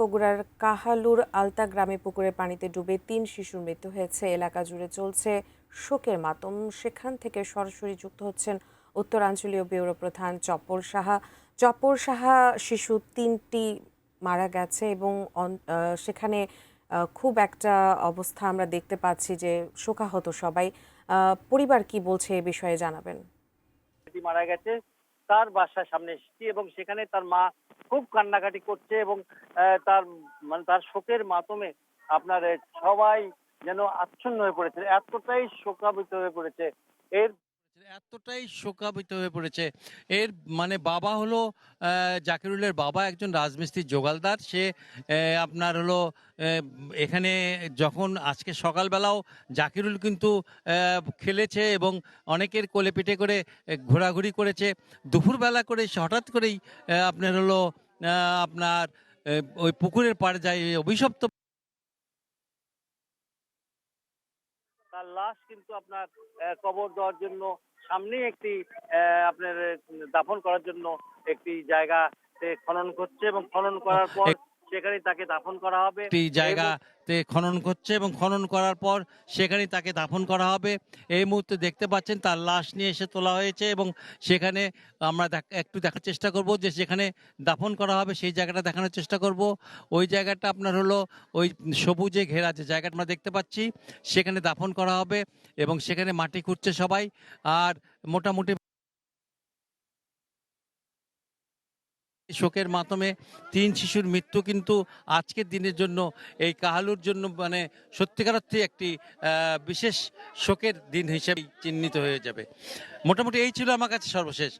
বগুড়ার কাহালুর আলতা গ্রামে পুকুরের পানিতে ডুবে ৩ শিশুর মৃত্যু হয়েছে। এলাকা জুড়ে চলছে শোকের মাতম। সেখান থেকে সরাসরি যুক্ত হচ্ছেন উত্তরাঞ্চলীয় ব্যুরো প্রধান চপ্পর সাহা। শিশু ৩টি মারা গেছে এবং সেখানে খুব একটা অবস্থা আমরা দেখতে পাচ্ছি যে শোকাহত সবাই। পরিবার কি বলছে এ বিষয়ে জানাবেন। মারা গেছে, তার বাসার সামনে এসেছি এবং সেখানে তার মা খুব কান্নাকাটি করছে এবং তার তার শোকের মাতমে আপনার সবাই যেন আচ্ছন্ন হয়ে পড়েছে, এতটাই শোকাবিত হয়ে পড়েছে। এর এতটাই শোকাবিত হয়ে পড়েছে। এর বাবা হলো জাকিরুলের বাবা একজন রাজমিস্ত্রি জোগালদার। সে আপনার হলো এখানে যখন আজকে সকালবেলাও জাকিরুল কিন্তু খেলেছে এবং অনেকের কোলে পিঠে করে ঘোরাঘুরি করেছে। দুপুরবেলা করে সে হঠাৎ করেই আপনার হলো আপনার ওই পুকুরের পাড়ে যায় অভিশপ্ত। তার লাশ কিন্তু আপনার কবর দেওয়ার জন্য সামনেই একটি আপনার দাফন করার জন্য একটি জায়গা খনন করছে এবং খনন করার পর সেখানে তাকে দাফন করা হবে। একটি জায়গাতে খনন করছে এবং খনন করার পর সেখানে তাকে দাফন করা হবে। এই মুহূর্তে দেখতে পাচ্ছেন তার লাশ নিয়ে এসে তোলা হয়েছে এবং সেখানে আমরা একটু দেখার চেষ্টা করব যে যেখানে দাফন করা হবে সেই জায়গাটা দেখানোর চেষ্টা করব। ওই জায়গাটা আপনার হলো ওই সবুজে ঘেরা যে জায়গাটা আমরা দেখতে পাচ্ছি, সেখানে দাফন করা হবে এবং সেখানে মাটি খুঁড়ছে সবাই। আর মোটামুটি শোকের মাধ্যমে ৩ শিশুর মৃত্যু কিন্তু আজকের দিনের জন্য এই কাহালুর জন্য সত্যিকার অর্থে একটি বিশেষ শোকের দিন হিসেবে চিহ্নিত হয়ে যাবে। মোটামুটি এই ছিল আমার কাছে সর্বশেষ।